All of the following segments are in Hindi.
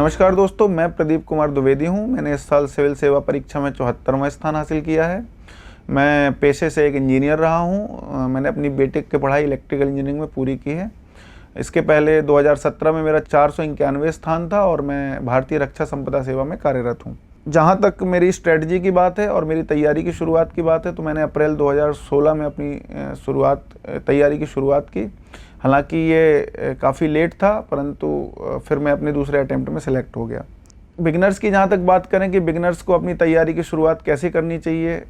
नमस्कार दोस्तों, मैं प्रदीप कुमार द्विवेदी हूं। मैंने इस साल सिविल सेवा परीक्षा में 74वां स्थान हासिल किया है। मैं पेशे से एक इंजीनियर रहा हूं। मैंने अपनी बीटेक की पढ़ाई इलेक्ट्रिकल इंजीनियरिंग में पूरी की है। इसके पहले 2017 में मेरा 491 स्थान था और मैं भारतीय रक्षा संपदा सेवा में कार्यरत हूं। जहां तक मेरी स्ट्रेटजी की बात है और मेरी तैयारी की शुरुआत की बात है तो मैंने अप्रैल 2016 में अपनी तैयारी की शुरुआत की। हालांकि ये काफ़ी लेट था, परंतु फिर मैं अपने दूसरे अटेम्प्ट में सिलेक्ट हो गया। बिगनर्स की जहाँ तक बात करें कि बिगनर्स को अपनी तैयारी की शुरुआत कैसे करनी चाहिए,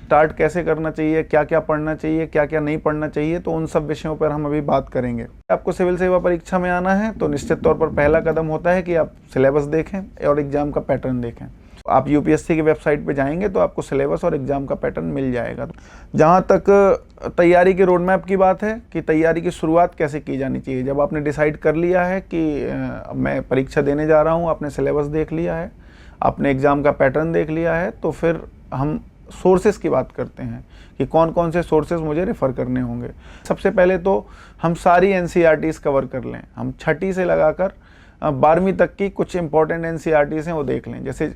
स्टार्ट कैसे करना चाहिए, क्या क्या पढ़ना चाहिए, क्या क्या नहीं पढ़ना चाहिए, तो उन सब विषयों पर हम अभी बात करेंगे। आपको सिविल सेवा परीक्षा में आना है तो निश्चित तौर पर पहला कदम होता है कि आप सिलेबस देखें और एग्ज़ाम का पैटर्न देखें। आप यूपीएससी की वेबसाइट पे जाएंगे तो आपको सिलेबस और एग्ज़ाम का पैटर्न मिल जाएगा। जहाँ तक तैयारी के रोड मैप की बात है कि तैयारी की शुरुआत कैसे की जानी चाहिए, जब आपने डिसाइड कर लिया है कि मैं परीक्षा देने जा रहा हूँ, आपने सिलेबस देख लिया है, आपने एग्ज़ाम का पैटर्न देख लिया है, तो फिर हम सोर्सेज़ की बात करते हैं कि कौन कौन से सोर्सेज़ मुझे रेफ़र करने होंगे। सबसे पहले तो हम सारी एनसीईआरटीज़ कवर कर लें। हम छठी से लगाकर 12वीं तक की कुछ इंपॉर्टेंट एनसीईआरटीज़ हैं वो देख लें। जैसे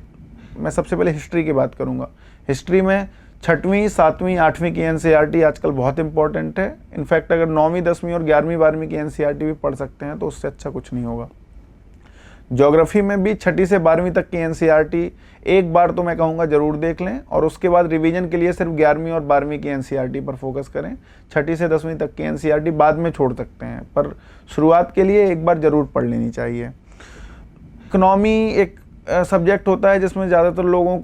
मैं सबसे पहले हिस्ट्री की बात करूंगा। हिस्ट्री में 6वीं, 7वीं, 8वीं की एनसीईआरटी आजकल बहुत इंपॉर्टेंट है। इनफैक्ट अगर 9वीं, 10वीं और 11वीं, 12वीं की एनसीईआरटी भी पढ़ सकते हैं तो उससे अच्छा कुछ नहीं होगा। ज्योग्राफी में भी 6ठी से 12वीं तक की एनसीईआरटी एक बार तो मैं कहूँगा ज़रूर देख लें और उसके बाद रिवीजन के लिए सिर्फ 11वीं और 12वीं की एनसीईआरटी पर फोकस करें। 6ठी से 10वीं तक की एनसीईआरटी बाद में छोड़ सकते हैं, पर शुरुआत के लिए एक बार ज़रूर पढ़ लेनी चाहिए। इकोनॉमी एक सब्जेक्ट होता है जिसमें ज़्यादातर लोगों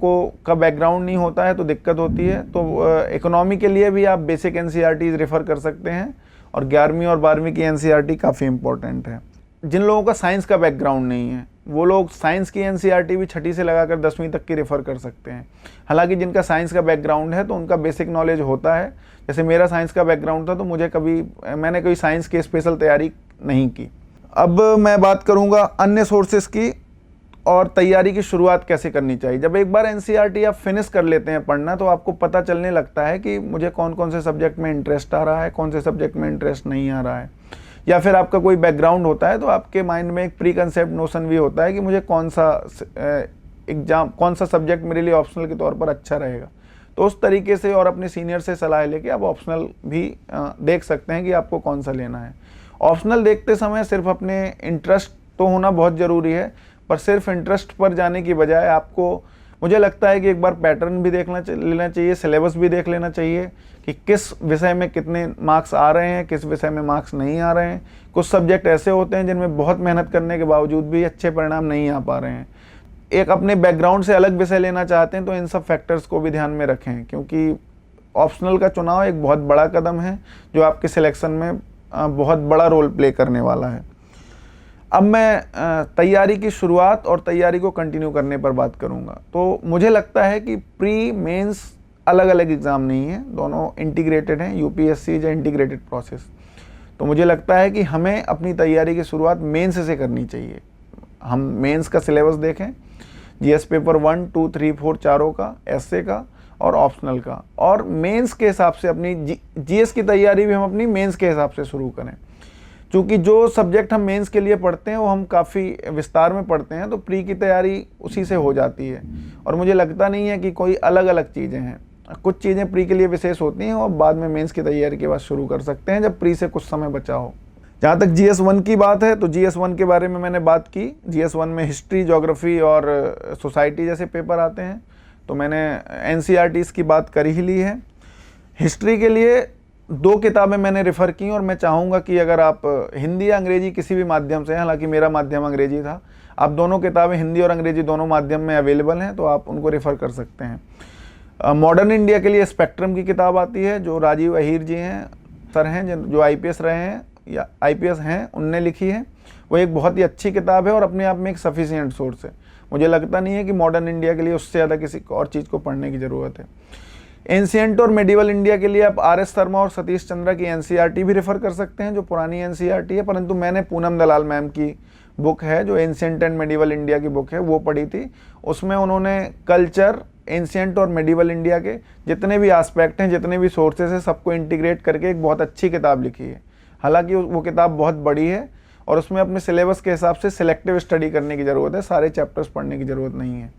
का बैकग्राउंड नहीं होता है तो दिक्कत होती है, तो इकोनॉमी के लिए भी आप बेसिक एनसीईआरटीज़ रेफ़र कर सकते हैं और 11वीं और 12वीं की एनसीईआरटी काफ़ी इंपॉर्टेंट है। जिन लोगों का साइंस का बैकग्राउंड नहीं है वो लोग साइंस की एनसीईआरटी भी 6ठी से लगाकर 10वीं तक की रेफ़र कर सकते हैं। हालांकि जिनका साइंस का बैकग्राउंड है तो उनका बेसिक नॉलेज होता है। जैसे मेरा साइंस का बैकग्राउंड था तो मैंने कोई साइंस की स्पेशल तैयारी नहीं की। अब मैं बात करूँगा अन्य सोर्सेस की और तैयारी की शुरुआत कैसे करनी चाहिए। जब एक बार एनसीईआरटी आप फिनिश कर लेते हैं पढ़ना तो आपको पता चलने लगता है कि मुझे कौन कौन से सब्जेक्ट में इंटरेस्ट आ रहा है, कौन से सब्जेक्ट में इंटरेस्ट नहीं आ रहा है, या फिर आपका कोई बैकग्राउंड होता है तो आपके माइंड में एक प्री कंसेप्ट नोशन भी होता है कि मुझे कौन सा सब्जेक्ट मेरे लिए ऑप्शनल के तौर पर अच्छा रहेगा। तो उस तरीके से और अपने सीनियर से सलाह लेके आप ऑप्शनल भी देख सकते हैं कि आपको कौन सा लेना है। ऑप्शनल देखते समय सिर्फ अपने इंटरेस्ट तो होना बहुत ज़रूरी है, पर सिर्फ इंटरेस्ट पर जाने की बजाय आपको, मुझे लगता है कि एक बार पैटर्न भी लेना चाहिए, सिलेबस भी देख लेना चाहिए कि किस विषय में कितने मार्क्स आ रहे हैं, किस विषय में मार्क्स नहीं आ रहे हैं। कुछ सब्जेक्ट ऐसे होते हैं जिनमें बहुत मेहनत करने के बावजूद भी अच्छे परिणाम नहीं आ पा रहे हैं। एक अपने बैकग्राउंड से अलग विषय लेना चाहते हैं तो इन सब फैक्टर्स को भी ध्यान में रखें, क्योंकि ऑप्शनल का चुनाव एक बहुत बड़ा कदम है जो आपके सिलेक्शन में बहुत बड़ा रोल प्ले करने वाला है। अब मैं तैयारी की शुरुआत और तैयारी को कंटिन्यू करने पर बात करूंगा। तो मुझे लगता है कि प्री मेंस अलग अलग एग्ज़ाम नहीं है, दोनों इंटीग्रेटेड हैं। UPSC is integrated process. तो मुझे लगता है कि हमें अपनी तैयारी की शुरुआत मेंस से करनी चाहिए। हम मेंस का सिलेबस देखें, जीएस पेपर 1, 2, 3, 4 चारों का, एसए का और ऑप्शनल का, और मेंस के हिसाब से अपनी जीएस की तैयारी भी हम अपनी मेंस के हिसाब से शुरू करें। क्योंकि जो सब्जेक्ट हम मेंस के लिए पढ़ते हैं वो हम काफ़ी विस्तार में पढ़ते हैं, तो प्री की तैयारी उसी से हो जाती है। और मुझे लगता नहीं है कि कोई अलग अलग चीज़ें हैं। कुछ चीज़ें प्री के लिए विशेष होती हैं और बाद में मेंस की तैयारी के बाद शुरू कर सकते हैं जब प्री से कुछ समय बचा हो। जहाँ तक GS1 की बात है तो GS1 के बारे में मैंने बात की। GS1 में हिस्ट्री, ज्योग्राफी और सोसाइटी जैसे पेपर आते हैं, तो मैंने एनसीईआरटीज़ की बात कर ही ली है। हिस्ट्री के लिए 2 किताबें मैंने रेफ़र की और मैं चाहूँगा कि अगर आप हिंदी या अंग्रेजी किसी भी माध्यम से, हालांकि मेरा माध्यम अंग्रेजी था, आप दोनों किताबें हिंदी और अंग्रेजी दोनों माध्यम में अवेलेबल हैं तो आप उनको रेफ़र कर सकते हैं। मॉडर्न इंडिया के लिए स्पेक्ट्रम की किताब आती है जो राजीव अहीर जी हैं, सर हैं जो आईपीएस रहे हैं या आईपीएस हैं, उनने लिखी है। वो एक बहुत ही अच्छी किताब है और अपने आप में एक सफिशिएंट सोर्स है। मुझे लगता नहीं है कि मॉडर्न इंडिया के लिए उससे ज़्यादा किसी और चीज़ को पढ़ने की ज़रूरत है। एंशिएंट और मेडिवल इंडिया के लिए आप आर एस शर्मा और सतीश चंद्रा की एनसीईआरटी भी रेफ़र कर सकते हैं जो पुरानी एनसीईआरटी है, परंतु मैंने पूनम दलाल मैम की बुक है जो एंशिएंट एंड मेडिवल इंडिया की बुक है वो पढ़ी थी। उसमें उन्होंने कल्चर, एंशिएंट और मेडिवल इंडिया के जितने भी एस्पेक्ट हैं, जितने भी सोर्सेज हैं, सबको इंटीग्रेट करके एक बहुत अच्छी किताब लिखी है। हालांकि वो किताब बहुत बड़ी है और उसमें अपने सिलेबस के हिसाब से सिलेक्टिव स्टडी करने की ज़रूरत है, सारे चैप्टर्स पढ़ने की ज़रूरत नहीं है।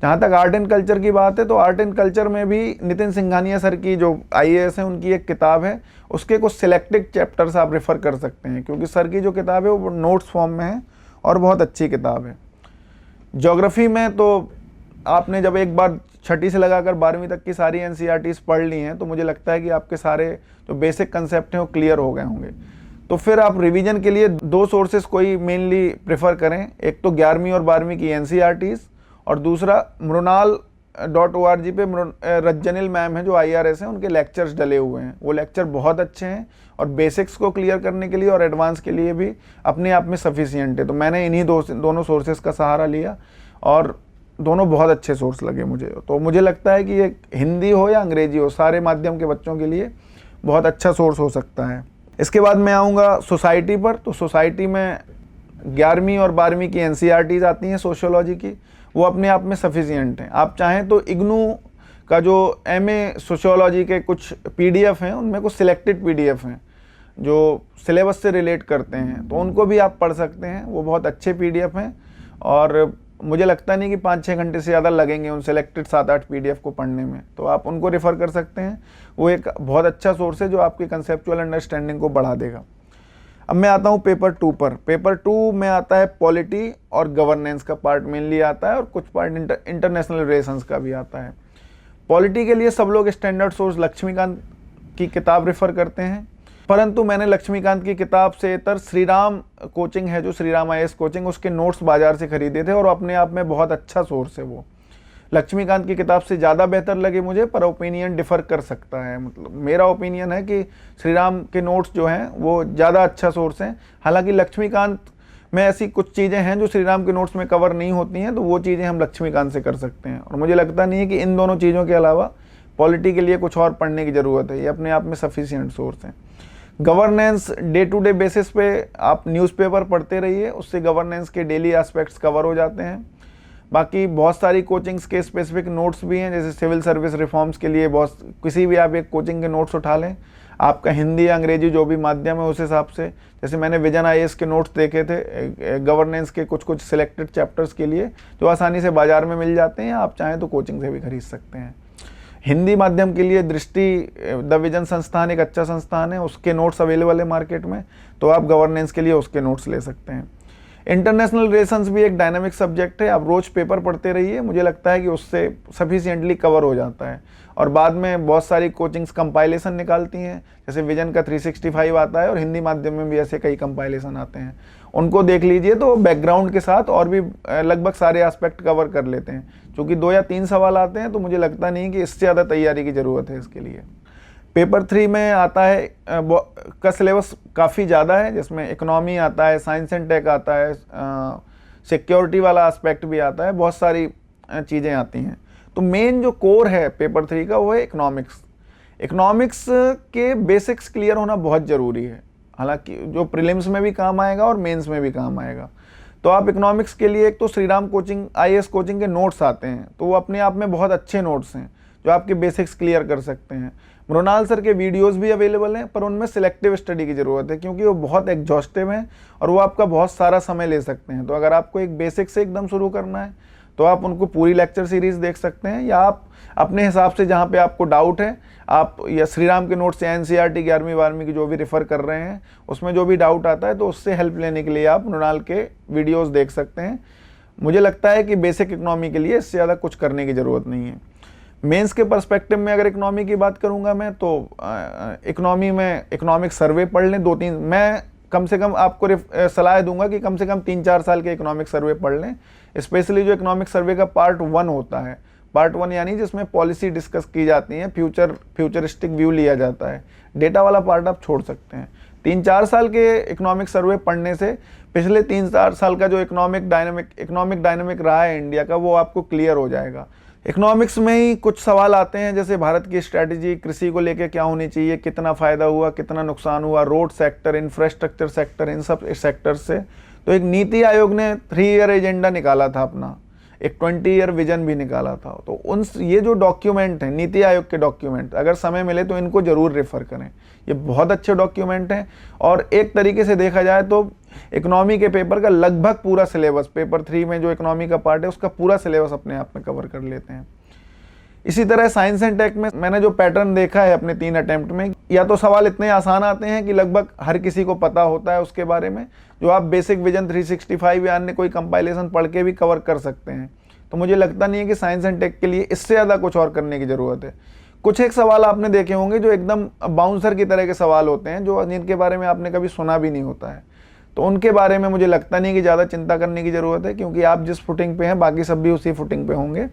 जहाँ तक आर्ट एंड कल्चर की बात है तो आर्ट एंड कल्चर में भी नितिन सिंघानिया सर की जो IAS है उनकी एक किताब है, उसके कुछ सिलेक्टेड चैप्टर्स आप रेफ़र कर सकते हैं, क्योंकि सर की जो किताब है वो नोट्स फॉर्म में है और बहुत अच्छी किताब है। ज्योग्राफी में तो आपने जब एक बार छठी से लगाकर 12वीं तक की सारी NCERTs पढ़ ली हैं तो मुझे लगता है कि आपके सारे जो बेसिक कंसेप्ट हैं वो क्लियर हो गए होंगे। तो फिर आप रिवीजन के लिए 2 सोर्सेज कोई मेनली प्रेफर करें, एक तो 11वीं और 12वीं की NCERTs और दूसरा mrunal.org पे रज्जनिल मैम है जो IRS हैं, उनके लेक्चर्स डले हुए हैं। वो लेक्चर बहुत अच्छे हैं और बेसिक्स को क्लियर करने के लिए और एडवांस के लिए भी अपने आप में सफिशिएंट है। तो मैंने इन्हीं दोनों सोर्सेज का सहारा लिया और दोनों बहुत अच्छे सोर्स लगे मुझे। तो मुझे लगता है कि ये हिंदी हो या अंग्रेजी हो, सारे माध्यम के बच्चों के लिए बहुत अच्छा सोर्स हो सकता है। इसके बाद मैं आऊँगा सोसाइटी पर। तो सोसाइटी में 11वीं और 12वीं की NCERTs आती हैं सोशियोलॉजी की, वो अपने आप में सफिशिएंट हैं। आप चाहें तो इग्नू का जो MA सोशियोलॉजी के कुछ PDF हैं, उनमें कुछ सिलेक्टेड PDF हैं जो सिलेबस से रिलेट करते हैं, तो उनको भी आप पढ़ सकते हैं। वो बहुत अच्छे PDF हैं और मुझे लगता नहीं कि 5-6 घंटे से ज़्यादा लगेंगे उन सिलेक्टेड 7-8 PDF को पढ़ने में, तो आप उनको रेफ़र कर सकते हैं। वो एक बहुत अच्छा सोर्स है जो आपकी कंसेप्चुअल अंडरस्टैंडिंग को बढ़ा देगा। अब मैं आता हूँ पेपर 2 पर। पेपर 2 में आता है पॉलिटी और गवर्नेंस का पार्ट मेनली आता है और कुछ पार्ट इंटरनेशनल रिलेशंस का भी आता है। पॉलिटी के लिए सब लोग स्टैंडर्ड सोर्स लक्ष्मीकांत की किताब रेफ़र करते हैं, परंतु मैंने लक्ष्मीकांत की किताब से इतर श्रीराम कोचिंग है जो श्रीराम IAS कोचिंग, उसके नोट्स बाज़ार से खरीदे थे और अपने आप में बहुत अच्छा सोर्स है। वो लक्ष्मीकांत की किताब से ज़्यादा बेहतर लगे मुझे, पर ओपिनियन डिफ़र कर सकता है। मतलब मेरा ओपिनियन है कि श्रीराम के नोट्स जो हैं वो ज़्यादा अच्छा सोर्स हैं। हालांकि लक्ष्मीकांत में ऐसी कुछ चीज़ें हैं जो श्रीराम के नोट्स में कवर नहीं होती हैं, तो वो चीज़ें हम लक्ष्मीकांत से कर सकते हैं। और मुझे लगता नहीं है कि इन दोनों चीज़ों के अलावा पॉलिटी के लिए कुछ और पढ़ने की ज़रूरत है, ये अपने आप में सफिशिएंट सोर्स हैं। Governance day to day basis पे आप न्यूज़पेपर पढ़ते रहिए, उससे गवर्नेंस के डेली एस्पेक्ट्स कवर हो जाते हैं। बाकी बहुत सारी कोचिंग्स के स्पेसिफिक नोट्स भी हैं, जैसे सिविल सर्विस रिफॉर्म्स के लिए बहुत किसी भी आप एक कोचिंग के नोट्स उठा लें, आपका हिंदी या अंग्रेजी जो भी माध्यम है उस हिसाब से। जैसे मैंने विजन IAS के नोट्स देखे थे गवर्नेंस के कुछ सिलेक्टेड चैप्टर्स के लिए, जो आसानी से बाज़ार में मिल जाते हैं, आप चाहें तो कोचिंग से भी खरीद सकते हैं। हिंदी माध्यम के लिए दृष्टि द विजन संस्थान एक अच्छा संस्थान है, उसके नोट्स अवेलेबल है मार्केट में, तो आप गवर्नेंस के लिए उसके नोट्स ले सकते हैं। इंटरनेशनल रिलेशंस भी एक डायनामिक सब्जेक्ट है, आप रोज़ पेपर पढ़ते रहिए, मुझे लगता है कि उससे सफिशिएंटली कवर हो जाता है। और बाद में बहुत सारी कोचिंग्स कंपाइलेशन निकालती हैं, जैसे विजन का 365 आता है और हिंदी माध्यम में भी ऐसे कई कंपाइलेशन आते हैं, उनको देख लीजिए। तो बैकग्राउंड के साथ और भी लगभग सारे एस्पेक्ट कवर कर लेते हैं। चूँकि 2 या 3 सवाल आते हैं तो मुझे लगता नहीं कि इससे ज़्यादा तैयारी की ज़रूरत है इसके लिए। पेपर 3 में आता है का सिलेबस काफ़ी ज़्यादा है, जिसमें इकोनॉमी आता है, साइंस एंड टेक आता है, सिक्योरिटी वाला एस्पेक्ट भी आता है, बहुत सारी चीज़ें आती हैं। तो मेन जो कोर है पेपर 3 का वो है इकोनॉमिक्स। इकोनॉमिक्स के बेसिक्स क्लियर होना बहुत ज़रूरी है, हालांकि जो प्रीलिम्स में भी काम आएगा और मेंस में भी काम आएगा। तो आप इकोनॉमिक्स के लिए एक तो श्रीराम कोचिंग IAS कोचिंग के नोट्स आते हैं, तो वो अपने आप में बहुत अच्छे नोट्स हैं जो आपके बेसिक्स क्लियर कर सकते हैं। मृणाल सर के वीडियोस भी अवेलेबल हैं, पर उनमें सिलेक्टिव स्टडी की ज़रूरत है, क्योंकि वो बहुत एग्जॉस्टिव हैं और वो आपका बहुत सारा समय ले सकते हैं। तो अगर आपको एक बेसिक से एकदम शुरू करना है तो आप उनको पूरी लेक्चर सीरीज़ देख सकते हैं, या आप अपने हिसाब से जहाँ पे आपको डाउट है, आप या श्रीराम के नोट्स या NCERT 11वीं 12वीं की जो भी रेफ़र कर रहे हैं उसमें जो भी डाउट आता है तो उससे हेल्प लेने के लिए आप मृणाल के वीडियोज़ देख सकते हैं। मुझे लगता है कि बेसिक इकोनॉमी के लिए इससे ज़्यादा कुछ करने की ज़रूरत नहीं है। मेंस के पर्सपेक्टिव में अगर इकोनॉमी की बात करूंगा मैं, तो इकोनॉमी में इकोनॉमिक सर्वे पढ़ लें 2-3। मैं कम से कम आपको सलाह दूंगा कि कम से कम 3-4 साल के इकोनॉमिक सर्वे पढ़ लें, स्पेशली जो इकोनॉमिक सर्वे का पार्ट 1 होता है। पार्ट 1 यानी जिसमें पॉलिसी डिस्कस की जाती है, फ्यूचरिस्टिक व्यू लिया जाता है। डेटा वाला पार्ट आप छोड़ सकते हैं। 3-4 साल के इकोनॉमिक सर्वे पढ़ने से पिछले 3-4 साल का जो इकोनॉमिक डायनामिक रहा है इंडिया का, वो आपको क्लियर हो जाएगा। इकोनॉमिक्स में ही कुछ सवाल आते हैं, जैसे भारत की स्ट्रैटेजी कृषि को लेकर क्या होनी चाहिए, कितना फ़ायदा हुआ, कितना नुकसान हुआ, रोड सेक्टर, इंफ्रास्ट्रक्चर सेक्टर, इन सब सेक्टर से। तो एक नीति आयोग ने 3 ईयर एजेंडा निकाला था अपना एक 20 ईयर विजन भी निकाला था। तो ये जो डॉक्यूमेंट हैं, नीति आयोग के डॉक्यूमेंट, अगर समय मिले तो इनको ज़रूर रेफ़र करें। ये बहुत अच्छे डॉक्यूमेंट हैं और एक तरीके से देखा जाए तो इकोनॉमी के पेपर का लगभग पूरा सिलेबस, पेपर 3 में जो इकोनॉमी का पार्ट है उसका पूरा सिलेबस अपने आप में कवर कर लेते हैं। इसी तरह साइंस एंड टेक में मैंने जो पैटर्न देखा है अपने 3 अटेम्प्ट में, या तो सवाल इतने आसान आते हैं कि लगभग हर किसी को पता होता है उसके बारे में, जो आप बेसिक विजन 365 या अन्य कोई कंपाइलेशन पढ़ के भी कवर कर सकते हैं। तो मुझे लगता नहीं है कि साइंस एंड टेक के लिए इससे ज़्यादा कुछ और करने की ज़रूरत है। कुछ एक सवाल आपने देखे होंगे जो एकदम बाउंसर की तरह के सवाल होते हैं, जो जिनके बारे में आपने कभी सुना भी नहीं होता है। तो उनके बारे में मुझे लगता नहीं कि ज़्यादा चिंता करने की ज़रूरत है, क्योंकि आप जिस फुटिंग पे हैं बाकी सब भी उसी फुटिंग पे होंगे।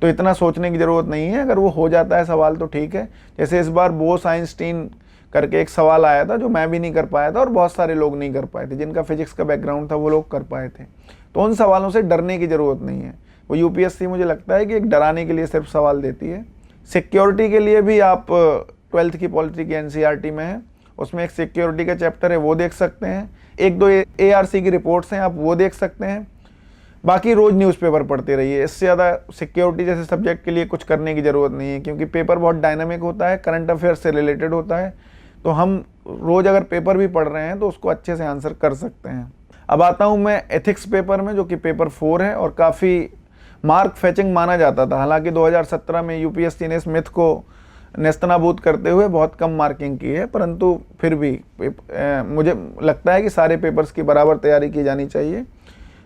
तो इतना सोचने की ज़रूरत नहीं है। अगर वो हो जाता है सवाल तो ठीक है। जैसे इस बार बोस-आइंस्टीन करके एक सवाल आया था जो मैं भी नहीं कर पाया था और बहुत सारे लोग नहीं कर पाए थे, जिनका फिजिक्स का बैकग्राउंड था वो लोग कर पाए थे। तो उन सवालों से डरने की ज़रूरत नहीं है। वो यूपीएससी मुझे लगता है कि एक डराने के लिए सिर्फ सवाल देती है। सिक्योरिटी के लिए भी आप 12th की पॉलिटी की एनसीईआरटी में है, उसमें एक सिक्योरिटी का चैप्टर है, वो देख सकते हैं। 1-2 एआरसी की रिपोर्ट्स हैं, आप वो देख सकते हैं। बाकी रोज़ न्यूज़पेपर पढ़ते रहिए। इससे ज़्यादा सिक्योरिटी जैसे सब्जेक्ट के लिए कुछ करने की ज़रूरत नहीं है, क्योंकि पेपर बहुत डायनामिक होता है, करंट अफेयर्स से रिलेटेड होता है। तो हम रोज़ अगर पेपर भी पढ़ रहे हैं तो उसको अच्छे से आंसर कर सकते हैं। अब आता हूँ मैं एथिक्स पेपर में, जो कि पेपर 4 है और काफ़ी मार्क फेचिंग माना जाता था। हालांकि 2017 में यूपीएससी ने इस मिथ को नेस्तनाबूद करते हुए बहुत कम मार्किंग की है, परंतु फिर भी मुझे लगता है कि सारे पेपर्स की बराबर तैयारी की जानी चाहिए।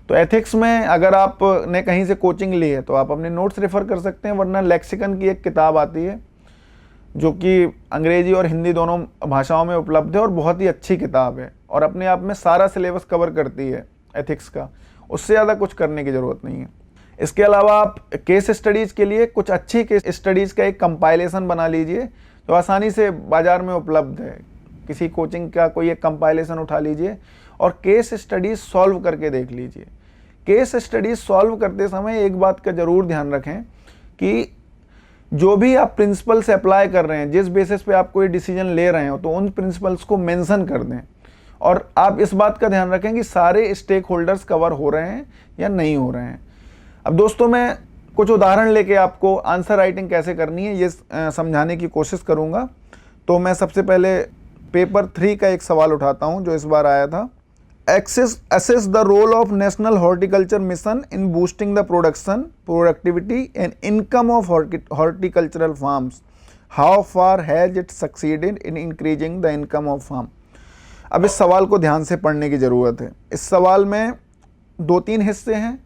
तो एथिक्स में अगर आपने कहीं से कोचिंग ली है तो आप अपने नोट्स रेफ़र कर सकते हैं, वरना लेक्सिकन की एक किताब आती है जो कि अंग्रेजी और हिंदी दोनों भाषाओं में उपलब्ध है और बहुत ही अच्छी किताब है और अपने आप में सारा सिलेबस कवर करती है एथिक्स का। उससे ज़्यादा कुछ करने की ज़रूरत नहीं है। इसके अलावा आप केस स्टडीज़ के लिए कुछ अच्छी केस स्टडीज़ का एक कंपाइलेशन बना लीजिए जो आसानी से बाज़ार में उपलब्ध है। किसी कोचिंग का कोई एक कंपाइलेशन उठा लीजिए और केस स्टडीज़ सॉल्व करके देख लीजिए। केस स्टडीज़ सॉल्व करते समय एक बात का ज़रूर ध्यान रखें कि जो भी आप प्रिंसिपल्स अप्लाई कर रहे हैं, जिस बेसिस पे आप कोई डिसीजन ले रहे हो, तो उन प्रिंसिपल्स को मेंशन कर दें और आप इस बात का ध्यान रखें कि सारे स्टेक होल्डर्स कवर हो रहे हैं या नहीं हो रहे हैं। अब दोस्तों, मैं कुछ उदाहरण लेके आपको आंसर राइटिंग कैसे करनी है ये समझाने की कोशिश करूँगा। तो मैं सबसे पहले पेपर 3 का एक सवाल उठाता हूँ जो इस बार आया था। Assess the role of National Horticulture Mission in boosting the production, productivity and income of horticultural farms. How far has it succeeded in increasing the income of farm? अब इस सवाल को ध्यान से पढ़ने की ज़रूरत है। इस सवाल में 2-3 हिस्से हैं।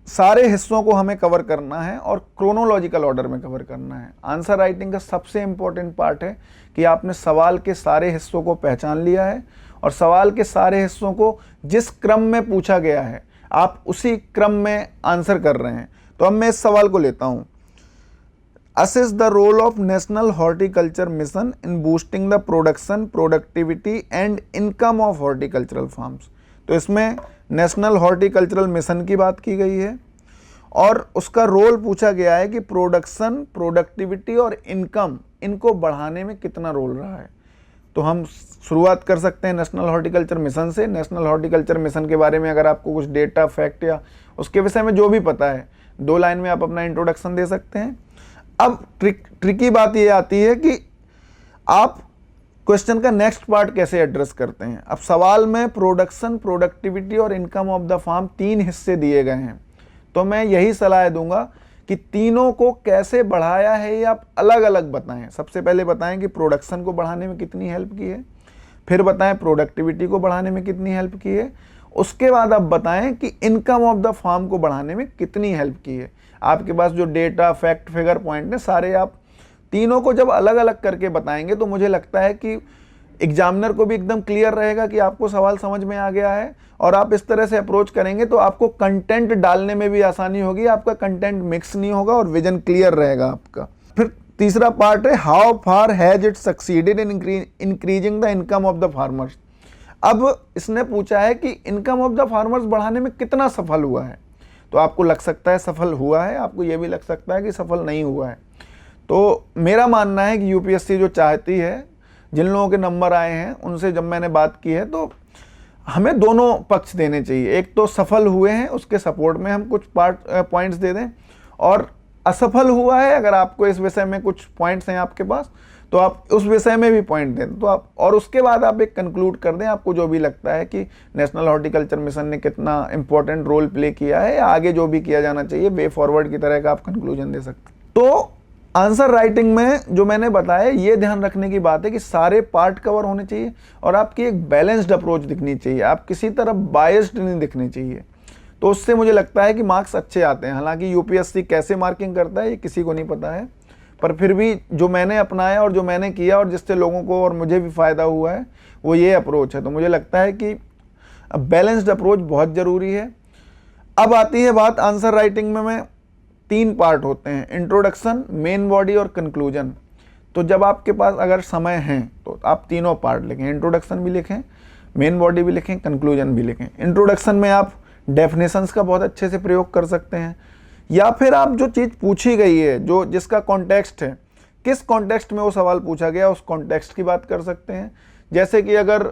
सारे हिस्सों को हमें कवर करना है और क्रोनोलॉजिकल ऑर्डर में कवर करना है। आंसर राइटिंग का सबसे इम्पोर्टेंट पार्ट है कि आपने सवाल के सारे हिस्सों को पहचान लिया है और सवाल के सारे हिस्सों को जिस क्रम में पूछा गया है आप उसी क्रम में आंसर कर रहे हैं। तो अब मैं इस सवाल को लेता हूं। Assess the role of national horticulture mission in boosting the production, productivity and income of horticultural farms. तो इसमें नेशनल हॉर्टिकल्चरल मिशन की बात की गई है और उसका रोल पूछा गया है कि प्रोडक्शन, प्रोडक्टिविटी और इनकम, इनको बढ़ाने में कितना रोल रहा है। तो हम शुरुआत कर सकते हैं नेशनल हॉर्टिकल्चर मिशन से। नेशनल हॉर्टिकल्चर मिशन के बारे में अगर आपको कुछ डेटा, फैक्ट या उसके विषय में जो भी पता है, 2 लाइन में आप अपना इंट्रोडक्शन दे सकते हैं। अब ट्रिकी बात ये आती है कि आप क्वेश्चन का नेक्स्ट पार्ट कैसे एड्रेस करते हैं। अब सवाल में प्रोडक्शन, प्रोडक्टिविटी और इनकम ऑफ द फार्म 3 हिस्से दिए गए हैं, तो मैं यही सलाह दूंगा कि तीनों को कैसे बढ़ाया है ये आप अलग अलग बताएं। सबसे पहले बताएं कि प्रोडक्शन को बढ़ाने में कितनी हेल्प की है, फिर बताएं प्रोडक्टिविटी को बढ़ाने में कितनी हेल्प की है, उसके बाद आप बताएं कि इनकम ऑफ द फार्म को बढ़ाने में कितनी हेल्प की है। आपके पास जो डेटा, फैक्ट, फिगर, पॉइंट है, सारे आप तीनों को जब अलग अलग करके बताएंगे तो मुझे लगता है कि एग्जामिनर को भी एकदम क्लियर रहेगा कि आपको सवाल समझ में आ गया है और आप इस तरह से अप्रोच करेंगे तो आपको कंटेंट डालने में भी आसानी होगी, आपका कंटेंट मिक्स नहीं होगा और विजन क्लियर रहेगा आपका। फिर तीसरा पार्ट है how far has it succeeded in increasing the income of the farmers. अब इसने पूछा है कि इनकम ऑफ द फार्मर्स बढ़ाने में कितना सफल हुआ है। तो आपको लग सकता है सफल हुआ है, आपको यह भी लग सकता है कि सफल नहीं हुआ है। तो मेरा मानना है कि यूपीएससी जो चाहती है, जिन लोगों के नंबर आए हैं उनसे जब मैंने बात की है तो हमें दोनों पक्ष देने चाहिए। एक तो सफल हुए हैं उसके सपोर्ट में हम कुछ पॉइंट्स दे दें, और असफल हुआ है अगर आपको इस विषय में कुछ पॉइंट्स हैं आपके पास तो आप उस विषय में भी पॉइंट दें। तो आप और उसके बाद आप एक कंक्लूड कर दें, आपको जो भी लगता है कि नेशनल हॉर्टिकल्चर मिशन ने कितना इंपॉर्टेंट रोल प्ले किया है या आगे जो भी किया जाना चाहिए, वे फॉरवर्ड की तरह का आप कंक्लूजन दे सकते हैं। तो आंसर राइटिंग में जो मैंने बताया ये ध्यान रखने की बात है कि सारे पार्ट कवर होने चाहिए और आपकी एक बैलेंस्ड अप्रोच दिखनी चाहिए, आप किसी तरफ बायस्ड नहीं दिखने चाहिए। तो उससे मुझे लगता है कि मार्क्स अच्छे आते हैं। हालांकि यूपीएससी कैसे मार्किंग करता है ये किसी को नहीं पता है, पर फिर भी जो मैंने अपनाया और जो मैंने किया और जिससे लोगों को और मुझे भी फ़ायदा हुआ है वो ये अप्रोच है। तो मुझे लगता है कि बैलेंस्ड अप्रोच बहुत ज़रूरी है। अब आती है बात आंसर राइटिंग में 3 पार्ट होते हैं, इंट्रोडक्शन, मेन बॉडी और कंक्लूजन। तो जब आपके पास अगर समय है तो आप तीनों पार्ट लिखें, इंट्रोडक्शन भी लिखें, मेन बॉडी भी लिखें, कंक्लूजन भी लिखें। इंट्रोडक्शन में आप डेफिनेशंस का बहुत अच्छे से प्रयोग कर सकते हैं, या फिर आप जो चीज़ पूछी गई है जो जिसका कॉन्टेक्स्ट है, किस कॉन्टेक्स्ट में वो सवाल पूछा गया उस कॉन्टेक्स्ट की बात कर सकते हैं। जैसे कि अगर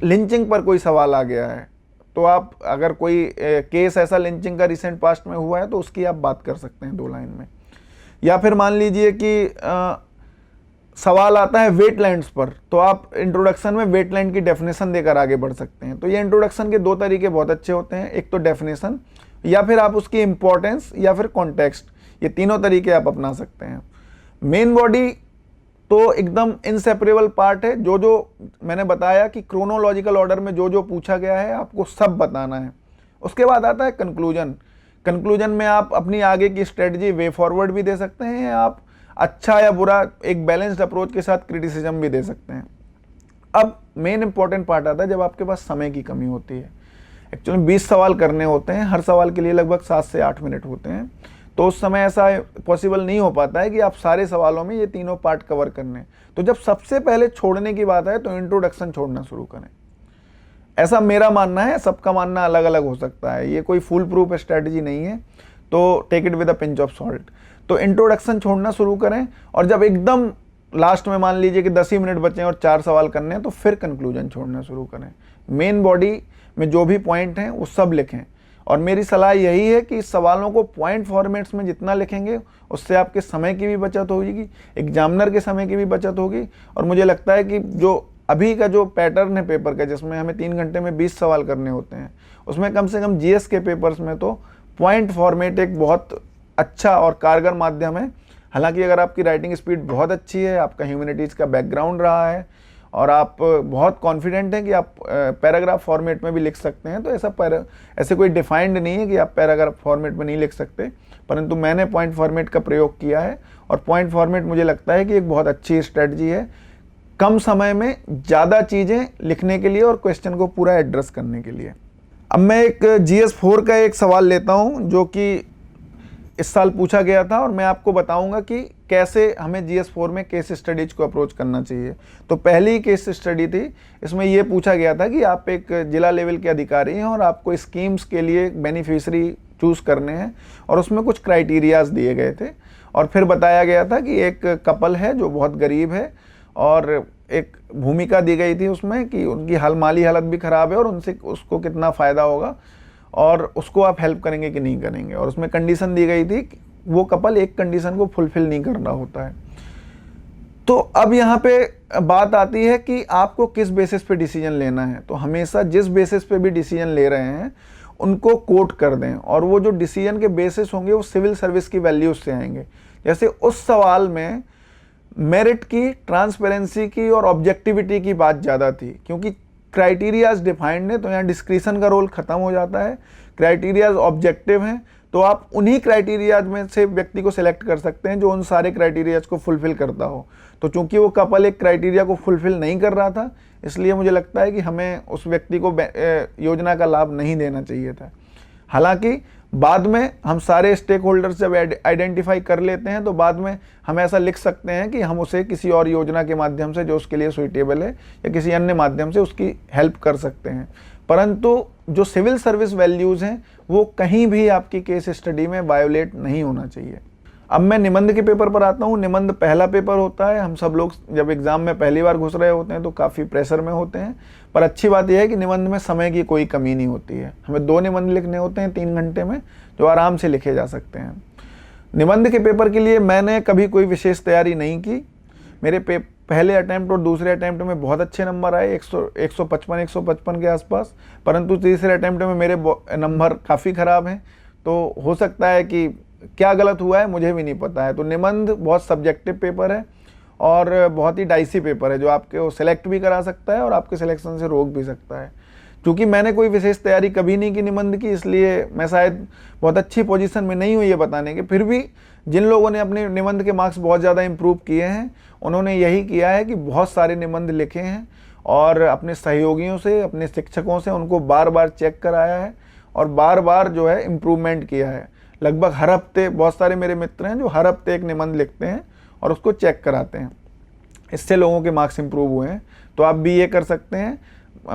लिंचिंग पर कोई सवाल आ गया है तो आप अगर कोई केस ऐसा लिंचिंग का रिसेंट पास्ट में हुआ है तो उसकी आप बात कर सकते हैं 2 लाइन में। या फिर मान लीजिए कि सवाल आता है वेटलैंड्स पर, तो आप इंट्रोडक्शन में वेटलैंड की डेफिनेशन देकर आगे बढ़ सकते हैं। तो ये इंट्रोडक्शन के 2 तरीके बहुत अच्छे होते हैं, एक तो डेफिनेशन या फिर आप उसकी इंपॉर्टेंस या फिर कॉन्टेक्स्ट, ये तीनों तरीके आप अपना सकते हैं। मेन बॉडी तो एकदम इनसेपरेबल पार्ट है, जो जो मैंने बताया कि क्रोनोलॉजिकल ऑर्डर में जो जो पूछा गया है आपको सब बताना है। उसके बाद आता है कंक्लूजन। कंक्लूजन में आप अपनी आगे की स्ट्रेटजी वे फॉरवर्ड भी दे सकते हैं, या आप अच्छा या बुरा एक बैलेंस्ड अप्रोच के साथ क्रिटिसिज्म भी दे सकते हैं। अब मेन इंपॉर्टेंट पार्ट आता है जब आपके पास समय की कमी होती है। एक्चुअली 20 सवाल करने होते हैं, हर सवाल के लिए लगभग 7 से 8 मिनट होते हैं, तो उस समय ऐसा पॉसिबल नहीं हो पाता है कि आप सारे सवालों में ये तीनों पार्ट कवर करने। तो जब सबसे पहले छोड़ने की बात है तो इंट्रोडक्शन छोड़ना शुरू करें, ऐसा मेरा मानना है। सबका मानना अलग अलग हो सकता है, ये कोई फुल प्रूफ स्ट्रैटेजी नहीं है, तो take it with a pinch of salt. तो इंट्रोडक्शन छोड़ना शुरू करें, और जब एकदम लास्ट में मान लीजिए कि 10 ही मिनट बचे और 4 सवाल करने हैं तो फिर कंक्लूजन छोड़ना शुरू करें। मेन बॉडी में जो भी पॉइंट हैं वो सब लिखें, और मेरी सलाह यही है कि सवालों को पॉइंट फॉर्मेट्स में जितना लिखेंगे उससे आपके समय की भी बचत होगी, एग्जामिनर के समय की भी बचत होगी। और मुझे लगता है कि जो अभी का जो पैटर्न है पेपर का, जिसमें हमें 3 घंटे में 20 सवाल करने होते हैं, उसमें कम से कम जीएस के पेपर्स में तो पॉइंट फॉर्मेट एक बहुत अच्छा और कारगर माध्यम है। हालांकि अगर आपकी राइटिंग स्पीड बहुत अच्छी है, आपका ह्यूमैनिटीज़ का बैकग्राउंड रहा है और आप बहुत कॉन्फिडेंट हैं कि आप पैराग्राफ फॉर्मेट में भी लिख सकते हैं, तो ऐसे कोई डिफाइंड नहीं है कि आप पैराग्राफ फॉर्मेट में नहीं लिख सकते, परंतु मैंने पॉइंट फॉर्मेट का प्रयोग किया है। और पॉइंट फॉर्मेट मुझे लगता है कि एक बहुत अच्छी स्ट्रेटजी है कम समय में ज़्यादा चीज़ें लिखने के लिए और क्वेश्चन को पूरा एड्रेस करने के लिए। अब मैं एक GS4 का एक सवाल लेता हूँ जो कि इस साल पूछा गया था, और मैं आपको बताऊंगा कि कैसे हमें GS4 में केस स्टडीज को अप्रोच करना चाहिए। तो पहली केस स्टडी थी, इसमें यह पूछा गया था कि आप एक जिला लेवल के अधिकारी हैं और आपको स्कीम्स के लिए बेनिफिशियरी चूज करने हैं, और उसमें कुछ क्राइटेरियाज दिए गए थे। और फिर बताया गया था कि एक कपल है जो बहुत गरीब है, और एक भूमिका दी गई थी उसमें कि उनकी माली हालत भी ख़राब है और उनसे उसको कितना फ़ायदा होगा और उसको आप हेल्प करेंगे कि नहीं करेंगे। और उसमें कंडीशन दी गई थी कि वो कपल एक कंडीशन को फुलफिल नहीं कर रहा होता है। तो अब यहाँ पे बात आती है कि आपको किस बेसिस पे डिसीजन लेना है। तो हमेशा जिस बेसिस पे भी डिसीजन ले रहे हैं उनको कोट कर दें, और वो जो डिसीजन के बेसिस होंगे वो सिविल सर्विस की वैल्यूज से आएंगे। जैसे उस सवाल में मेरिट की, ट्रांसपेरेंसी की और ऑब्जेक्टिविटी की बात ज़्यादा थी, क्योंकि क्राइटेरियाज डिफाइंड है तो यहाँ डिस्क्रिशन का रोल खत्म हो जाता है। क्राइटेरियाज ऑब्जेक्टिव हैं तो आप उन्हीं क्राइटेरियाज में से व्यक्ति को सिलेक्ट कर सकते हैं जो उन सारे क्राइटेरियाज को फुलफिल करता हो। तो चूंकि वो कपल एक क्राइटेरिया को फुलफिल नहीं कर रहा था, इसलिए मुझे लगता है कि हमें उस व्यक्ति को योजना का लाभ नहीं देना चाहिए था। हालांकि बाद में हम सारे स्टेक होल्डर्स जब आइडेंटिफाई कर लेते हैं तो बाद में हम ऐसा लिख सकते हैं कि हम उसे किसी और योजना के माध्यम से जो उसके लिए सुइटेबल है या किसी अन्य माध्यम से उसकी हेल्प कर सकते हैं। परंतु जो सिविल सर्विस वैल्यूज़ हैं वो कहीं भी आपकी केस स्टडी में वायोलेट नहीं होना चाहिए। अब मैं निबंध के पेपर पर आता हूँ। निबंध पहला पेपर होता है। हम सब लोग जब एग्ज़ाम में पहली बार घुस रहे होते हैं तो काफ़ी प्रेशर में होते हैं, पर अच्छी बात यह है कि निबंध में समय की कोई कमी नहीं होती है। हमें 2 निबंध लिखने होते हैं 3 घंटे में, जो आराम से लिखे जा सकते हैं। निबंध के पेपर के लिए मैंने कभी कोई विशेष तैयारी नहीं की। मेरे पहले अटैम्प्ट और दूसरे अटैम्प्ट में बहुत अच्छे नंबर आए, 155 के आसपास, परंतु तीसरे अटैम्प्ट में मेरे नंबर काफ़ी ख़राब हैं। तो हो सकता है कि क्या गलत हुआ है मुझे भी नहीं पता है। तो निबंध बहुत सब्जेक्टिव पेपर है और बहुत ही डाइसी पेपर है, जो आपको सिलेक्ट भी करा सकता है और आपके सिलेक्शन से रोक भी सकता है। क्योंकि मैंने कोई विशेष तैयारी कभी नहीं की निबंध की, इसलिए मैं शायद बहुत अच्छी पोजीशन में नहीं हूँ ये बताने के। फिर भी जिन लोगों ने अपने निबंध के मार्क्स बहुत ज़्यादा इम्प्रूव किए हैं, उन्होंने यही किया है कि बहुत सारे निबंध लिखे हैं और अपने सहयोगियों से, अपने शिक्षकों से उनको बार बार चेक कराया है और बार बार जो है इम्प्रूवमेंट किया है। लगभग हर हफ्ते, बहुत सारे मेरे मित्र हैं जो हर हफ्ते एक निबंध लिखते हैं और उसको चेक कराते हैं। इससे लोगों के मार्क्स इम्प्रूव हुए हैं। तो आप भी ये कर सकते हैं।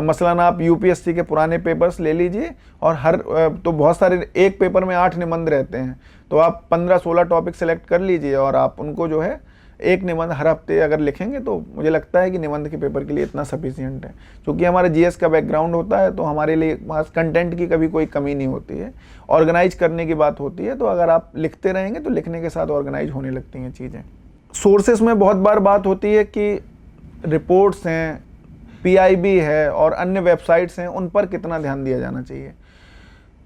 मसलन आप यूपीएससी के पुराने पेपर्स ले लीजिए और तो बहुत सारे, एक पेपर में 8 निबंध रहते हैं, तो आप 15-16 टॉपिक सेलेक्ट कर लीजिए और आप उनको जो है एक निबंध हर हफ्ते अगर लिखेंगे तो मुझे लगता है कि निबंध के पेपर के लिए इतना सफिशिएंट है। क्योंकि हमारा जीएस का बैकग्राउंड होता है तो हमारे लिए कंटेंट की कभी कोई कमी नहीं होती है। ऑर्गेनाइज करने की बात होती है, तो अगर आप लिखते रहेंगे तो लिखने के साथ ऑर्गेनाइज होने लगती हैं चीज़ें। सोर्सेस में बहुत बार बात होती है कि रिपोर्ट्स हैं, पीआईबी है और अन्य वेबसाइट्स हैं, उन पर कितना ध्यान दिया जाना चाहिए।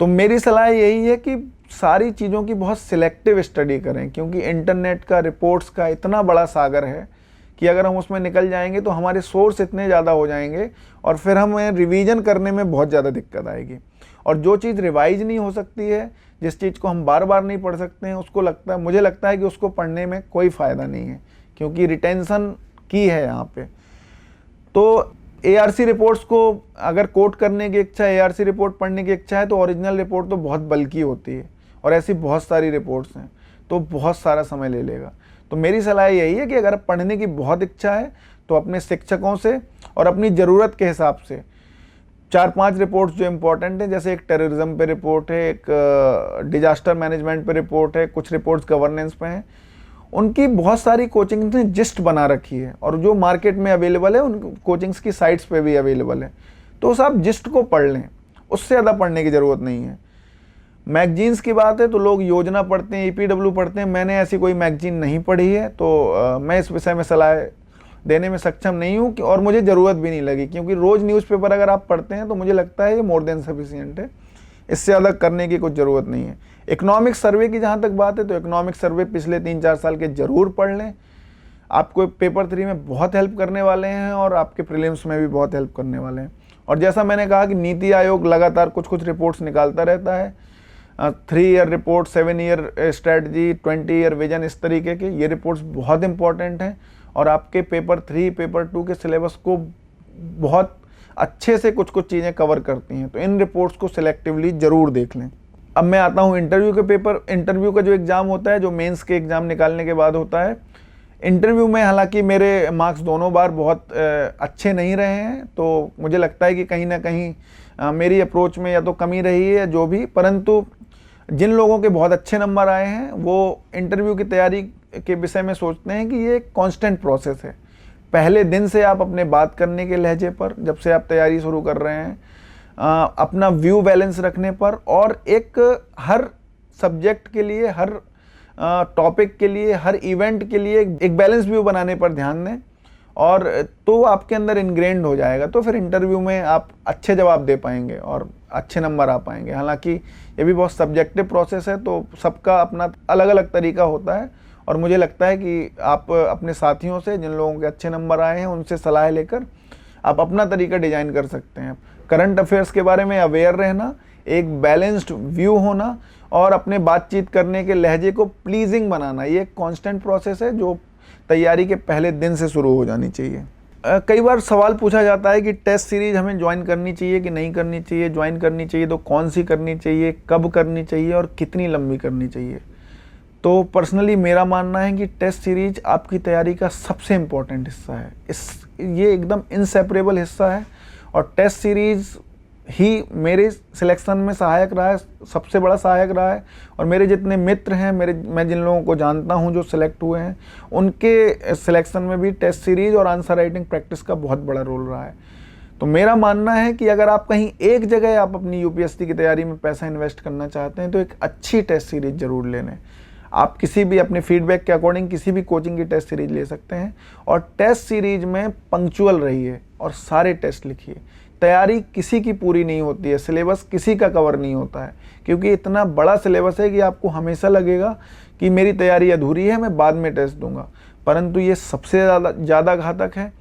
तो मेरी सलाह यही है कि सारी चीज़ों की बहुत सिलेक्टिव स्टडी करें, क्योंकि इंटरनेट का, रिपोर्ट्स का इतना बड़ा सागर है कि अगर हम उसमें निकल जाएंगे तो हमारे सोर्स इतने ज़्यादा हो जाएंगे और फिर हमें रिवीजन करने में बहुत ज़्यादा दिक्कत आएगी। और जो चीज़ रिवाइज नहीं हो सकती है, जिस चीज़ को हम बार बार नहीं पढ़ सकते हैं, मुझे लगता है कि उसको पढ़ने में कोई फ़ायदा नहीं है, क्योंकि रिटेंशन की है यहाँ पे। तो एआरसी रिपोर्ट्स को अगर कोट करने की इच्छा है, एआरसी रिपोर्ट पढ़ने की इच्छा है, तो ओरिजिनल रिपोर्ट तो बहुत बल्कि होती है और ऐसी बहुत सारी रिपोर्ट्स हैं, तो बहुत सारा समय ले लेगा। तो मेरी सलाह यही है कि अगर पढ़ने की बहुत इच्छा है तो अपने शिक्षकों से और अपनी ज़रूरत के हिसाब से 4-5 रिपोर्ट्स जो इम्पोर्टेंट हैं, जैसे एक टेररिज्म पे रिपोर्ट है, एक डिजास्टर मैनेजमेंट पे रिपोर्ट है, कुछ रिपोर्ट्स गवर्नेंस पे हैं, उनकी बहुत सारी कोचिंग्स ने जिस्ट बना रखी है और जो मार्केट में अवेलेबल है उन कोचिंग्स की साइट्स पे भी अवेलेबल है। तो उस आप जिस्ट को पढ़ लें, उससे ज़्यादा पढ़ने की ज़रूरत नहीं है। मैगजीन्स की बात है तो लोग योजना पढ़ते हैं, ईपीडब्ल्यू पढ़ते हैं। मैंने ऐसी कोई मैगजीन नहीं पढ़ी है, तो मैं इस विषय में सलाह देने में सक्षम नहीं हूँ और मुझे ज़रूरत भी नहीं लगी, क्योंकि रोज़ न्यूज़पेपर अगर आप पढ़ते हैं तो मुझे लगता है ये मोर देन सफिशिएंट है। इससे ज़्यादा करने की कुछ ज़रूरत नहीं है। इकोनॉमिक सर्वे की जहाँ तक बात है तो इकोनॉमिक सर्वे पिछले 3-4 साल के ज़रूर पढ़ लें। आपको पेपर 3 में बहुत हेल्प करने वाले हैं और आपके प्रीलिम्स में भी बहुत हेल्प करने वाले हैं। और जैसा मैंने कहा कि नीति आयोग लगातार कुछ रिपोर्ट्स निकालता रहता है, 3 year report, 7 year strategy, 20 year vision, इस तरीके के ये रिपोर्ट्स बहुत इंपॉर्टेंट हैं और आपके पेपर 3, पेपर 2 के सिलेबस को बहुत अच्छे से कुछ चीज़ें कवर करती हैं। तो इन रिपोर्ट्स को सिलेक्टिवली ज़रूर देख लें। अब मैं आता हूँ इंटरव्यू के पेपर। इंटरव्यू का जो एग्ज़ाम होता है, जो मेंस के एग्ज़ाम निकालने के बाद होता है, इंटरव्यू में हालांकि मेरे मार्क्स दोनों बार बहुत अच्छे नहीं रहे हैं, तो मुझे लगता है कि कहीं ना कहीं मेरी अप्रोच में या तो कमी रही है या जो भी, परंतु जिन लोगों के बहुत अच्छे नंबर आए हैं वो इंटरव्यू की तैयारी के विषय में सोचते हैं कि ये एक कॉन्स्टेंट प्रोसेस है। पहले दिन से आप अपने बात करने के लहजे पर, जब से आप तैयारी शुरू कर रहे हैं, अपना व्यू बैलेंस रखने पर और एक हर सब्जेक्ट के लिए, हर टॉपिक के लिए, हर इवेंट के लिए एक बैलेंस व्यू बनाने पर ध्यान दें और तो आपके अंदर इनग्रेन्ड हो जाएगा। तो फिर इंटरव्यू में आप अच्छे जवाब दे पाएंगे और अच्छे नंबर आ पाएंगे। हालांकि ये भी बहुत सब्जेक्टिव प्रोसेस है, तो सबका अपना अलग अलग तरीका होता है और मुझे लगता है कि आप अपने साथियों से, जिन लोगों के अच्छे नंबर आए हैं, उनसे सलाह लेकर आप अपना तरीका डिजाइन कर सकते हैं। करंट अफेयर्स के बारे में अवेयर रहना, एक बैलेंस्ड व्यू होना और अपने बातचीत करने के लहजे को प्लीजिंग बनाना, ये एक कांस्टेंट प्रोसेस है जो तैयारी के पहले दिन से शुरू हो जानी चाहिए। कई बार सवाल पूछा जाता है कि टेस्ट सीरीज हमें ज्वाइन करनी चाहिए कि नहीं करनी चाहिए, ज्वाइन करनी चाहिए तो कौन सी करनी चाहिए, कब करनी चाहिए और कितनी लंबी करनी चाहिए। तो पर्सनली मेरा मानना है कि टेस्ट सीरीज आपकी तैयारी का सबसे इम्पोर्टेंट हिस्सा है। ये एकदम इनसेपरेबल हिस्सा है और टेस्ट सीरीज ही मेरे सिलेक्शन में सहायक रहा है, सबसे बड़ा सहायक रहा है। और मेरे जितने मित्र हैं, मैं जिन लोगों को जानता हूं जो सिलेक्ट हुए हैं, उनके सिलेक्शन में भी टेस्ट सीरीज और आंसर राइटिंग प्रैक्टिस का बहुत बड़ा रोल रहा है। तो मेरा मानना है कि अगर आप कहीं एक जगह आप अपनी यूपीएससी की तैयारी में पैसा इन्वेस्ट करना चाहते हैं तो एक अच्छी टेस्ट सीरीज जरूर ले लें। आप किसी भी अपने फीडबैक के अकॉर्डिंग किसी भी कोचिंग की टेस्ट सीरीज ले सकते हैं, और टेस्ट सीरीज में पंक्चुअल रहिए और सारे टेस्ट लिखिए। तैयारी किसी की पूरी नहीं होती है, सिलेबस किसी का कवर नहीं होता है, क्योंकि इतना बड़ा सिलेबस है कि आपको हमेशा लगेगा कि मेरी तैयारी अधूरी है, मैं बाद में टेस्ट दूंगा, परंतु ये सबसे ज़्यादा घातक है।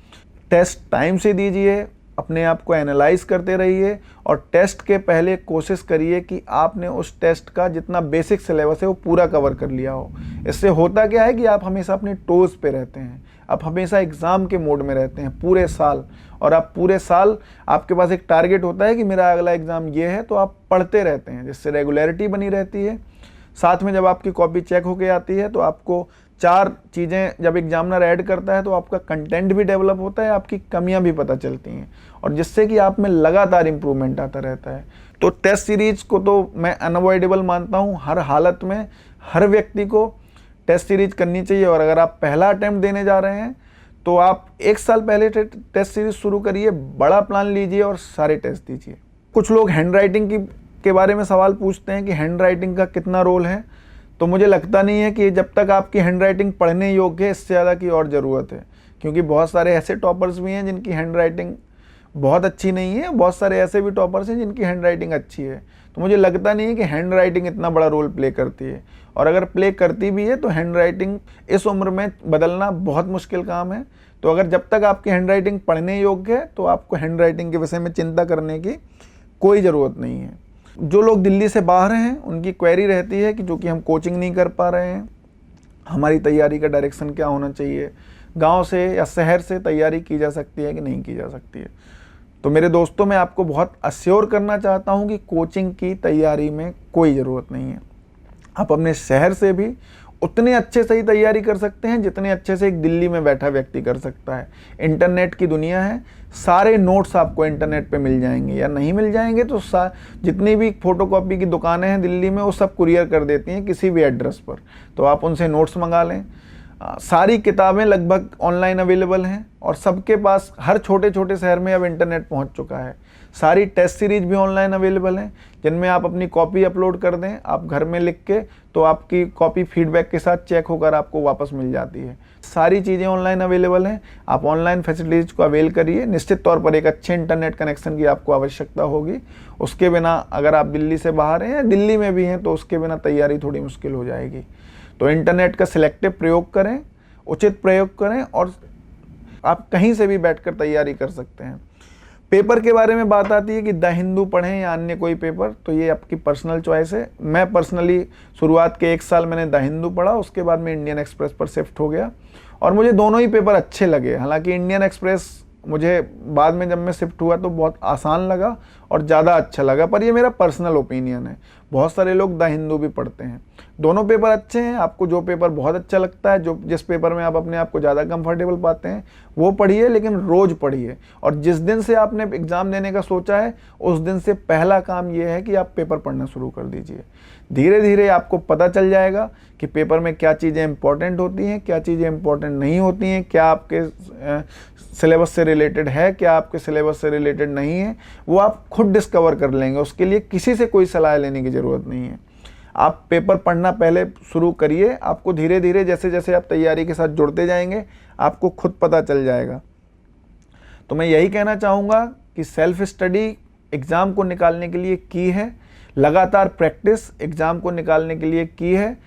टेस्ट टाइम से दीजिए, अपने आप को एनालाइज करते रहिए, और टेस्ट के पहले कोशिश करिए कि आपने उस टेस्ट का जितना बेसिक सिलेबस है वो पूरा कवर कर लिया हो। इससे होता क्या है कि आप हमेशा अपने टोज़ पे रहते हैं, आप हमेशा एग्ज़ाम के मोड में रहते हैं पूरे साल, और आप पूरे साल आपके पास एक टारगेट होता है कि मेरा अगला एग्ज़ाम ये है, तो आप पढ़ते रहते हैं, जिससे रेगुलरिटी बनी रहती है। साथ में जब आपकी कॉपी चेक होके आती है तो आपको 4 चीज़ें जब एग्जामिनर ऐड करता है तो आपका कंटेंट भी डेवलप होता है, आपकी कमियां भी पता चलती हैं, और जिससे कि आप में लगातार इम्प्रूवमेंट आता रहता है। तो टेस्ट सीरीज को तो मैं अनअवॉइडेबल मानता हूं, हर हालत में हर व्यक्ति को टेस्ट सीरीज करनी चाहिए। और अगर आप पहला अटैम्प्ट देने जा रहे हैं तो आप 1 साल पहले टेस्ट सीरीज शुरू करिए, बड़ा प्लान लीजिए और सारे टेस्ट दीजिए। कुछ लोग हैंड राइटिंग के बारे में सवाल पूछते हैं कि हैंड राइटिंग का कितना रोल है, तो मुझे लगता नहीं है कि जब तक आपकी हैंड राइटिंग पढ़ने योग्य है, इससे ज़्यादा की और ज़रूरत है, क्योंकि बहुत सारे ऐसे टॉपर्स भी हैं जिनकी हैंड राइटिंग बहुत अच्छी नहीं है, बहुत सारे ऐसे भी टॉपर्स हैं जिनकी हैंड राइटिंग अच्छी है। तो मुझे लगता नहीं है कि हैंड राइटिंग इतना बड़ा रोल प्ले करती है, और अगर प्ले करती भी है तो हैंड राइटिंग इस उम्र में बदलना बहुत मुश्किल काम है। तो अगर जब तक आपकी हैंड राइटिंग पढ़ने योग्य है तो आपको हैंड राइटिंग के विषय में चिंता करने की कोई ज़रूरत नहीं है। जो लोग दिल्ली से बाहर हैं उनकी क्वेरी रहती है कि जो कि हम कोचिंग नहीं कर पा रहे हैं, हमारी तैयारी का डायरेक्शन क्या होना चाहिए, गांव से या शहर से तैयारी की जा सकती है कि नहीं की जा सकती है। तो मेरे दोस्तों, मैं आपको बहुत अश्योर करना चाहता हूं कि कोचिंग की तैयारी में कोई ज़रूरत नहीं है। आप अपने शहर से भी उतने अच्छे से ही तैयारी कर सकते हैं जितने अच्छे से एक दिल्ली में बैठा व्यक्ति कर सकता है। इंटरनेट की दुनिया है, सारे नोट्स आपको इंटरनेट पे मिल जाएंगे, या नहीं मिल जाएंगे तो जितनी भी फोटोकॉपी की दुकानें हैं दिल्ली में वो सब कुरियर कर देती हैं किसी भी एड्रेस पर, तो आप उनसे नोट्स मंगा लें। सारी किताबें लगभग ऑनलाइन अवेलेबल हैं, और सबके पास हर छोटे छोटे शहर में अब इंटरनेट पहुंच चुका है। सारी टेस्ट सीरीज भी ऑनलाइन अवेलेबल हैं, जिनमें आप अपनी कॉपी अपलोड कर दें, आप घर में लिख के, तो आपकी कॉपी फीडबैक के साथ चेक होकर आपको वापस मिल जाती है। सारी चीज़ें ऑनलाइन अवेलेबल हैं, आप ऑनलाइन फैसिलिटीज़ को अवेल करिए। निश्चित तौर पर एक अच्छे इंटरनेट कनेक्शन की आपको आवश्यकता होगी, उसके बिना अगर आप दिल्ली से बाहर हैं या दिल्ली में भी हैं तो उसके बिना तैयारी थोड़ी मुश्किल हो जाएगी। तो इंटरनेट का सिलेक्टिव प्रयोग करें, उचित प्रयोग करें, और आप कहीं से भी बैठकर तैयारी कर सकते हैं। पेपर के बारे में बात आती है कि द हिंदू पढ़ें या अन्य कोई पेपर, तो ये आपकी पर्सनल चॉइस है। मैं पर्सनली शुरुआत के 1 साल मैंने द हिंदू पढ़ा, उसके बाद मैं इंडियन एक्सप्रेस पर शिफ्ट हो गया, और मुझे दोनों ही पेपर अच्छे लगे। हालांकि इंडियन एक्सप्रेस मुझे बाद में जब मैं शिफ्ट हुआ तो बहुत आसान लगा और ज़्यादा अच्छा लगा, पर ये मेरा पर्सनल ओपिनियन है। बहुत सारे लोग द हिंदू भी पढ़ते हैं। दोनों पेपर अच्छे हैं, आपको जो पेपर बहुत अच्छा लगता है, जिस पेपर में आप अपने आप को ज़्यादा कंफर्टेबल पाते हैं वो पढ़िए, लेकिन रोज़ पढ़िए। और जिस दिन से आपने एग्ज़ाम देने का सोचा है उस दिन से पहला काम ये है कि आप पेपर पढ़ना शुरू कर दीजिए। धीरे धीरे आपको पता चल जाएगा कि पेपर में क्या चीज़ें इंपॉर्टेंट होती हैं, क्या चीज़ें इंपॉर्टेंट नहीं होती हैं, क्या आपके सिलेबस से रिलेटेड है, क्या आपके सिलेबस से रिलेटेड नहीं है, वो आप खुद डिस्कवर कर लेंगे। उसके लिए किसी से कोई सलाह लेने की ज़रूरत नहीं है। आप पेपर पढ़ना पहले शुरू करिए, आपको धीरे धीरे जैसे जैसे आप तैयारी के साथ जुड़ते जाएंगे आपको खुद पता चल जाएगा। तो मैं यही कहना चाहूँगा कि सेल्फ स्टडी एग्ज़ाम को निकालने के लिए की है, लगातार प्रैक्टिस एग्ज़ाम को निकालने के लिए की है।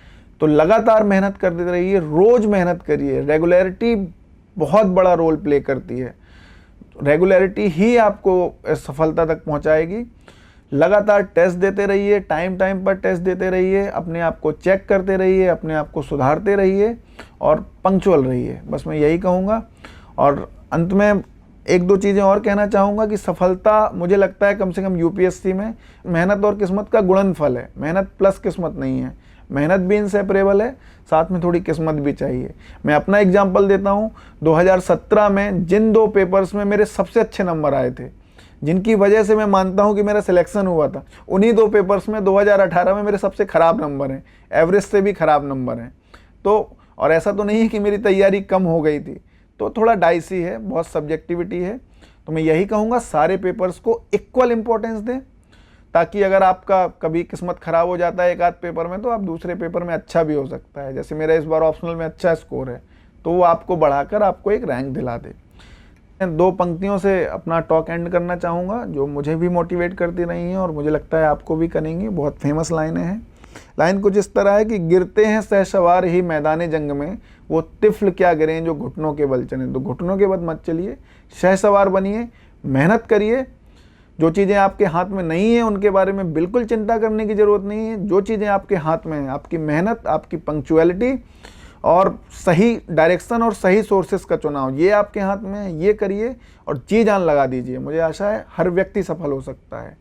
तो लगातार मेहनत करते रहिए, रोज़ मेहनत करिए। रेगुलरिटी बहुत बड़ा रोल प्ले करती है, रेगुलरिटी ही आपको सफलता तक पहुंचाएगी। लगातार टेस्ट देते रहिए, टाइम टाइम पर टेस्ट देते रहिए, अपने आप को चेक करते रहिए, अपने आप को सुधारते रहिए और पंक्चुअल रहिए। बस मैं यही कहूँगा। और अंत में 1-2 चीज़ें और कहना चाहूँगा कि सफलता मुझे लगता है कम से कम यूपीएससी में मेहनत और किस्मत का गुणनफल है। मेहनत प्लस किस्मत नहीं है, मेहनत भी इनसेपरेबल है, साथ में थोड़ी किस्मत भी चाहिए। मैं अपना एग्जांपल देता हूँ, 2017 में जिन 2 पेपर्स में मेरे सबसे अच्छे नंबर आए थे, जिनकी वजह से मैं मानता हूं कि मेरा सिलेक्शन हुआ था, उन्हीं 2 पेपर्स में 2018 में मेरे सबसे ख़राब नंबर हैं, एवरेज से भी ख़राब नंबर हैं। तो और ऐसा तो नहीं है कि मेरी तैयारी कम हो गई थी, तो थोड़ा डाइसी है, बहुत सब्जेक्टिविटी है। तो मैं यही कहूँगा सारे पेपर्स को इक्वल इम्पोर्टेंस दें, ताकि अगर आपका कभी किस्मत ख़राब हो जाता है एक आध पेपर में, तो आप दूसरे पेपर में अच्छा भी हो सकता है। जैसे मेरा इस बार ऑप्शनल में अच्छा स्कोर है, तो वो आपको बढ़ाकर आपको एक रैंक दिला दे। 2 पंक्तियों से अपना टॉक एंड करना चाहूँगा, जो मुझे भी मोटिवेट करती रही हैं और मुझे लगता है आपको भी करेंगी। बहुत फेमस लाइनें हैं। लाइन कुछ इस तरह है कि गिरते हैं सहसवार ही मैदान जंग में, वो तिफल क्या गिरें जो घुटनों के बल चलें। तो घुटनों के बल मत चलिए, सहसवार बनिए, मेहनत करिए। जो चीज़ें आपके हाथ में नहीं है उनके बारे में बिल्कुल चिंता करने की ज़रूरत नहीं है। जो चीज़ें आपके हाथ में हैं, आपकी मेहनत, आपकी पंक्चुअलिटी और सही डायरेक्शन और सही सोर्सेस का चुनाव, ये आपके हाथ में है। ये करिए और जी जान लगा दीजिए। मुझे आशा है हर व्यक्ति सफल हो सकता है।